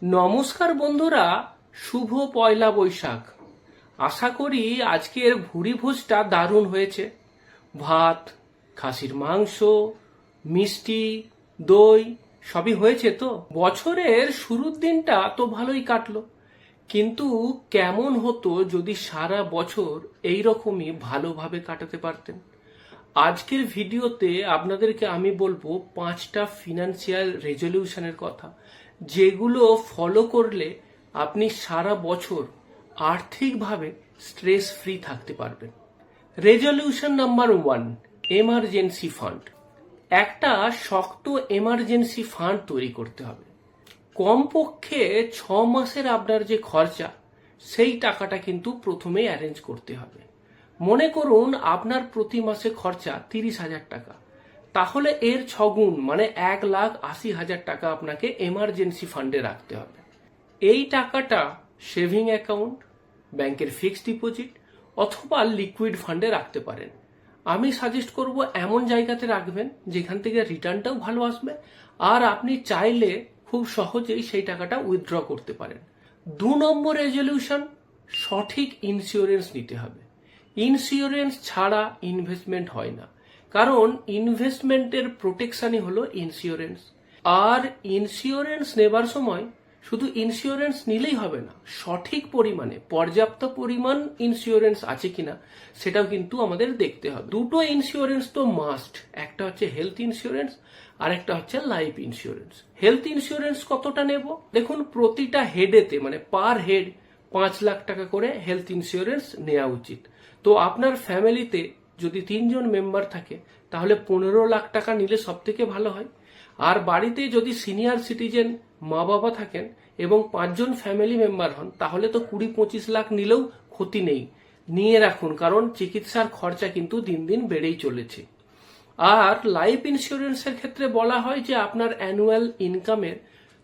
নমস্কার বন্ধুরা, শুভ পয়লা বৈশাখ। আশা করি আজকের ভুরি ভোজটা দারুণ হয়েছে। ভাত, খাসির মাংস, মিষ্টি, দই সবই হয়েছে তো। বছরের শুরুর দিনটা তো ভালোই কাটলো, কিন্তু কেমন হতো যদি সারা বছর এই রকমই ভালোভাবে কাটাতে পারতেন। আজকের ভিডিওতে আপনাদেরকে আমি বলবো 5টা ফিনান্সিয়াল রেজলিউশনের কথা, যেগুলো ফলো করলে আপনি সারা বছর আর্থিকভাবে স্ট্রেস ফ্রি থাকতে পারবেন। Resolution number 1, emergency fund. একটা শক্ত এমার্জেন্সি ফান্ড তৈরি করতে হবে। কমপক্ষে 6 মাসের আপনার যে খরচা, সেই টাকাটা কিন্তু প্রথমেই অ্যারেঞ্জ করতে হবে। মনে করুন আপনার প্রতি মাসে খরচা 30,000 টাকা, তাহলে এর 6 গুণ মানে 1,80,000 টাকা আপনাকে এমার্জেন্সি ফান্ডে রাখতে হবে। এই টাকাটা সেভিং অ্যাকাউন্ট, ব্যাংকের ফিক্সড ডিপোজিট অথবা লিকুইড ফান্ডে রাখতে পারেন। আমি সাজেস্ট করব এমন জায়গাতে রাখবেন যেখান থেকে রিটার্নটাও ভালো আসবে, আর আপনি চাইলে খুব সহজেই সেই টাকাটা উইথড্র করতে পারেন। 2 নম্বর রেজলিউশন, সঠিক ইন্স্যুরেন্স নিতে হবে। ইন্স্যুরেন্স ছাড়া ইনভেস্টমেন্ট হয় না, কারণ ইনভেস্টমেন্টের প্রোটেকশনই হলো ইন্স্যুরেন্স। আর ইন্স্যুরেন্স নেবার সময় শুধু ইন্স্যুরেন্স নিলেই হবে না, সঠিক পরিমাণে পর্যাপ্ত পরিমাণ ইন্স্যুরেন্স আছে কিনা সেটাও কিন্তু আমাদের দেখতে হবে। দুটো ইন্স্যুরেন্স তো মাস্ট, একটা হচ্ছে হেলথ ইন্স্যুরেন্স আর একটা হচ্ছে লাইফ ইন্স্যুরেন্স। হেলথ ইন্স্যুরেন্স কতটা নেব? দেখুন, প্রতিটা হেডেতে মানে পার হেড 5 লাখ টাকা করে হেলথ ইন্স্যুরেন্স নেওয়া উচিত। তো আপনার ফ্যামিলিতে যদি 3 জন মেম্বার থাকে তাহলে 15 লাখ টাকা নিলে সব থেকে ভালো হয়। আর বাড়িতে যদি সিনিয়র সিটিজেন মা বাবা থাকেন এবং 5 জন ফ্যামিলি মেম্বার হন, তাহলে তো 20-25 লাখ নিলেও ক্ষতি নেই। নিয়ে রাখুন, কারণ চিকিৎসার খরচা কিন্তু দিন দিন বেড়েই চলেছে। আর লাইফ ইন্স্যুরেন্সের ক্ষেত্রে বলা হয় যে আপনার অ্যানুয়াল ইনকামের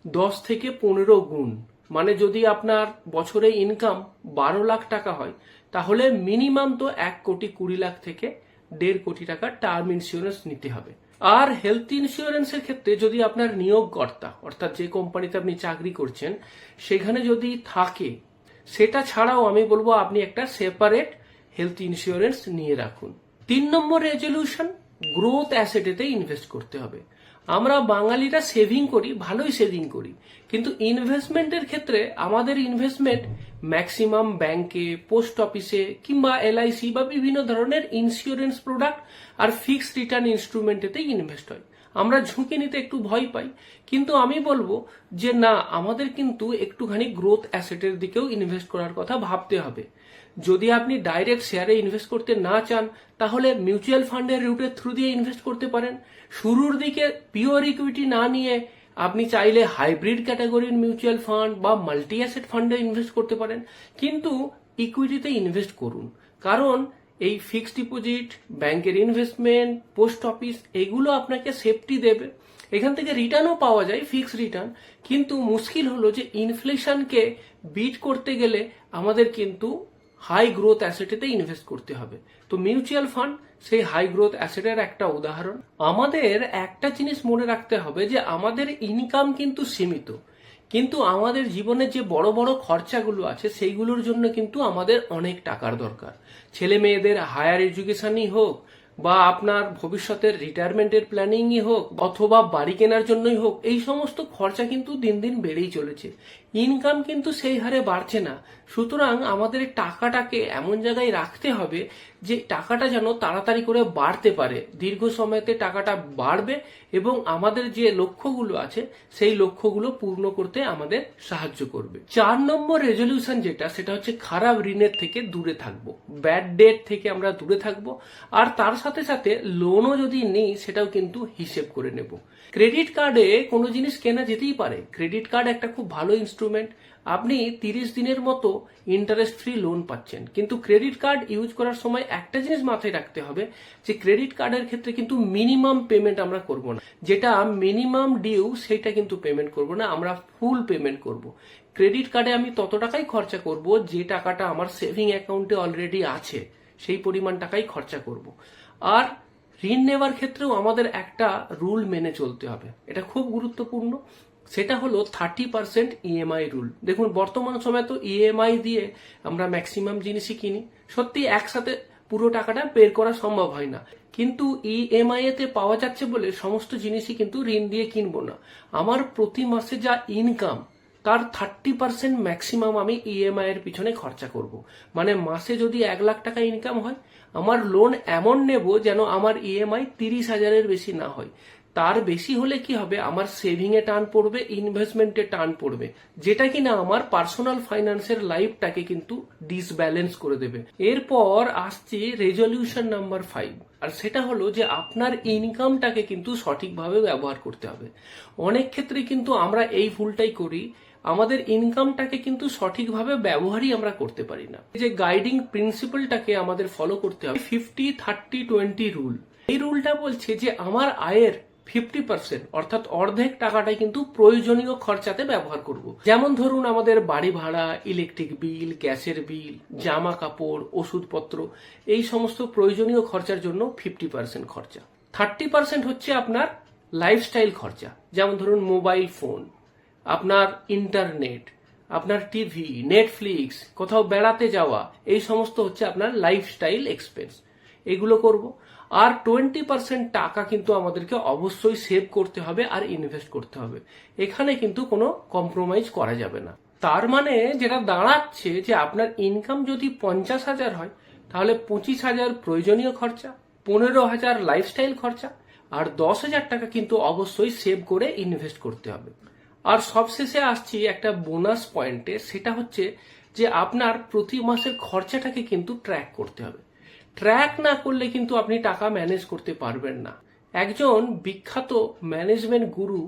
10 থেকে 15 গুণ, মানে যদি আপনার বছরে ইনকাম 12 লাখ টাকা হয়, তাহলে মিনিমাম তো 1,20,00,000 থেকে 1.5 কোটি টাকা টার্ম ইন্স্যুরেন্স নিতে হবে। আর হেলথ ইন্স্যুরেন্সের ক্ষেত্রে যদি আপনার নিয়োগকর্তা, অর্থাৎ যে কোম্পানিতে আপনি চাকরি করছেন, সেখানে যদি থাকে, সেটা ছাড়াও আমি বলবো আপনি একটা সেপারেট হেলথ ইন্স্যুরেন্স নিয়ে রাখুন। 3 নম্বর রেজলিউশন, গ্রোথ অ্যাসেটেতে ইনভেস্ট করতে হবে। আমরা বাঙালিরা সেভিং করি, ভালোই সেভিং করি, কিন্তু ইনভেস্টমেন্টের ক্ষেত্রে আমাদের ইনভেস্টমেন্ট ম্যাক্সিমাম ব্যাংকে, পোস্ট অফিসে কিংবা এলআইসি বা বিভিন্ন ধরনের ইন্স্যুরেন্স প্রোডাক্ট আর ফিক্সড রিটার্ন ইনস্ট্রুমেন্টেতে ইনভেস্ট হয়। আমরা ঝুঁকি নিতে একটু ভয় পাই, কিন্তু আমি বলবো যে না, আমাদের কিন্তু একটুখানি গ্রোথ অ্যাসেটের দিকেও ইনভেস্ট করার কথা ভাবতে হবে। যদি আপনি ডাইরেক্ট শেয়ারে ইনভেস্ট করতে না চান, তাহলে মিউচুয়াল ফান্ডের রুটের থ্রু দিয়ে ইনভেস্ট করতে পারেন। শুরুর দিকে পিওর ইকুইটি না নিয়ে আপনি চাইলে হাইব্রিড ক্যাটাগরির মিউচুয়াল ফান্ড বা মাল্টি অ্যাসেট ফান্ডে ইনভেস্ট করতে পারেন, কিন্তু ইকুইটিতে ইনভেস্ট করুন। কারণ এই ফিক্সড ডিপোজিট, ব্যাংকের ইনভেস্টমেন্ট, পোস্ট অফিস এগুলো আপনাকে সেফটি দেবে। এখান থেকে রিটার্নও পাওয়া যায়, ফিক্সড রিটার্ন। কিন্তু মুশকিল হলো যে ইনফ্লেশনকে বিট করতে গেলে আমাদের কিন্তু হাই গ্রোথ অ্যাসেটেতে ইনভেস্ট করতে হবে। তো মিউচুয়াল ফান্ড সেই হাই গ্রোথ অ্যাসেটের একটা উদাহরণ। আমাদের একটা জিনিস মনে রাখতে হবে যে আমাদের ইনকাম কিন্তু সীমিত, কিন্তু আমাদের জীবনে যে বড় বড় খরচাগুলো আছে সেইগুলোর জন্য কিন্তু আমাদের অনেক টাকার দরকার। ছেলে মেয়েদের হায়ার এডুকেশনই হোক, বা আপনার ভবিষ্যতের রিটায়ারমেন্টের প্ল্যানিংই হোক, অথবা বাড়ি কেনার জন্যই হোক, এই সমস্ত খরচা কিন্তু দিন দিন বেড়েই চলেছে। ইনকাম কিন্তু সেই হারে বাড়ছে না। সুতরাং আমাদের টাকাটাকে এমন জায়গায় রাখতে হবে যে টাকাটা যেন তাড়াতাড়ি করে বাড়তে পারে, দীর্ঘ সময়তে টাকাটা বাড়বে এবং আমাদের যে লক্ষ্যগুলো আছে সেই লক্ষ্যগুলো পূর্ণ করতে আমাদের সাহায্য করবে। 4 নম্বর রেজলিউশন যেটা, সেটা হচ্ছে খারাপ ঋণের থেকে দূরে থাকবো, ব্যাড ডেট থেকে আমরা দূরে থাকবো। আর তার সাথে সাথে লোনও যদি নিই সেটাও কিন্তু হিসেব করে নেব। ক্রেডিট কার্ডে কোনো জিনিস কেনা যেতেই পারে, ক্রেডিট কার্ড একটা খুব ভালো ইনস্ট্রুমেন্ট। আপনি 30 দিনের মতো ইন্টারেস্ট ফ্রি লোন পাচ্ছেন, কিন্তু ক্রেডিট কার্ড ইউজ করার সময় একটা জিনিস মাথায় রাখতে হবে যে ক্রেডিট কার্ডের ক্ষেত্রে কিন্তু মিনিমাম পেমেন্ট আমরা করব না। যেটা মিনিমাম ডিউ সেটা কিন্তু পেমেন্ট করব না, আমরা ফুল পেমেন্ট করব। ক্রেডিট কার্ডে আমি তত টাকাই খরচা করব যে টাকাটা আমার সেভিং অ্যাকাউন্টে অলরেডি আছে, সেই পরিমাণ টাকাই খরচা করব। আর ঋণ নেওয়ার ক্ষেত্রেও আমাদের একটা রুল মেনে চলতে হবে, এটা খুব গুরুত্বপূর্ণ। সেটা হলো 30% ইএমআই রুল। দেখুন বর্তমান সময়ে তো ইএমআই দিয়ে আমরা ম্যাক্সিমাম জিনিসই কিনি, সত্যি একসাথে পুরো টাকাটা বের করা সম্ভব হয় না, কিন্তু ইএমআই এতে পাওয়া যাচ্ছে বলে সমস্ত জিনিসই কিন্তু ঋণ দিয়ে কিনবো না। আমার প্রতি মাসে যা ইনকাম তার 30% ম্যাক্সিমাম আমি ইএমআই এর পিছনে খরচা করব। মানে মাসে যদি 1 লাখ টাকা ইনকাম হয়, আমার লোন এমন নেব যেন আমার ইএমআই 30,000-এর বেশি না হয়। তার বেশি হলে কি হবে, আমার সেভিং এ টান পড়বে, ইনভেস্টমেন্টে টান পড়বে, যেটা কিনা আমার পার্সোনাল ফাইন্যান্সের লাইফটাকে কিন্তু ডিসব্যালেন্স করে দেবে। এরপর আসছে রেজলিউশন নাম্বার 5, আর সেটা হলো যে আপনার ইনকামটাকে কিন্তু সঠিকভাবে ব্যবহার করতে হবে। অনেক ক্ষেত্রে কিন্তু আমরা এই ভুলটাই করি, আমাদের ইনকামটাকে কিন্তু সঠিকভাবে ব্যবহারই আমরা করতে পারি না। এই যে গাইডিং প্রিন্সিপালটাকে আমাদের ফলো করতে হবে, 50-30-20 রুল। এই রুলটা বলছে যে আমার আয়ের 50% অর্থাৎ অর্ধেক টাকাটাই কিন্তু প্রয়োজনীয় খরচাতে ব্যবহার করব। যেমন ধরুন আমাদের বাড়ি ভাড়া, ইলেকট্রিক বিল, গ্যাসের বিল, জামা কাপড়, ওষুধপত্র, এই সমস্ত প্রয়োজনীয় খরচার জন্য 50% খরচা। 30% হচ্ছে আপনার লাইফস্টাইল খরচা, যেমন ধরুন মোবাইল ফোন, আপনার ইন্টারনেট, আপনার টিভি, নেটফ্লিক্স, কোথাও বেড়াতে যাওয়া, এই সমস্ত হচ্ছে আপনার লাইফস্টাইল এক্সপেন্স, এগুলো করব। আর 20% টাকা কিন্তু আমাদেরকে অবশ্যই সেভ করতে হবে আর ইনভেস্ট করতে হবে, এখানে কিন্তু কোনো কম্প্রোমাইজ করা যাবে না। তার মানে যেটা দাঁড়াচ্ছে যে আপনার ইনকাম যদি 50,000 হয়, তাহলে 25,000 প্রয়োজনীয় খরচা, 15,000 লাইফস্টাইল খরচা, আর 10,000 টাকা কিন্তু অবশ্যই সেভ করে ইনভেস্ট করতে হবে। আর সবশেষে আসছি একটা বোনাস পয়েন্টে, সেটা হচ্ছে যে আপনার প্রতি মাসের খরচাটাকে কিন্তু ট্র্যাক করতে হবে। ট্র্যাক না করলে কিন্তু আপনি টাকা ম্যানেজ করতে পারবেন না। একজন বিখ্যাত ম্যানেজমেন্ট গুরু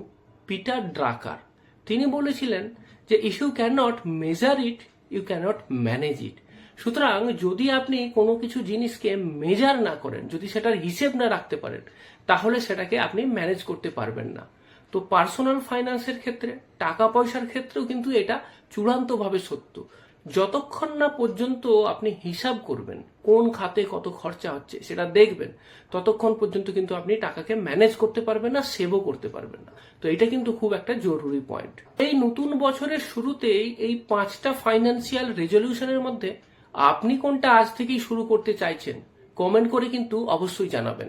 পিটার ড্রাকার, তিনি বলেছিলেন যে if you can not measure it, you can't manage it. সুতরাং যদি আপনি কোনো কিছু জিনিসকে মেজার না করেন, যদি সেটার হিসেব না রাখতে পারেন, তাহলে সেটাকে আপনি ম্যানেজ করতে পারবেন না। তো পার্সোনাল ফাইন্যান্সের ক্ষেত্রে, টাকা পয়সার ক্ষেত্রেও কিন্তু এটা চূড়ান্তভাবে সত্য। যতক্ষণ না পর্যন্ত আপনি হিসাব করবেন কোন খাতে কত খরচা হচ্ছে সেটা দেখবেন, ততক্ষণ পর্যন্ত কিন্তু আপনি টাকাকে ম্যানেজ করতে পারবেন না, সেভও করতে পারবেন না। তো এটা কিন্তু খুব একটা জরুরি পয়েন্ট। এই নতুন বছরের শুরুতেই এই 5টা ফাইন্যান্সিয়াল রেজলিউশনের মধ্যে আপনি কোনটা আজ থেকেই শুরু করতে চাইছেন, কমেন্ট করে কিন্তু অবশ্যই জানাবেন।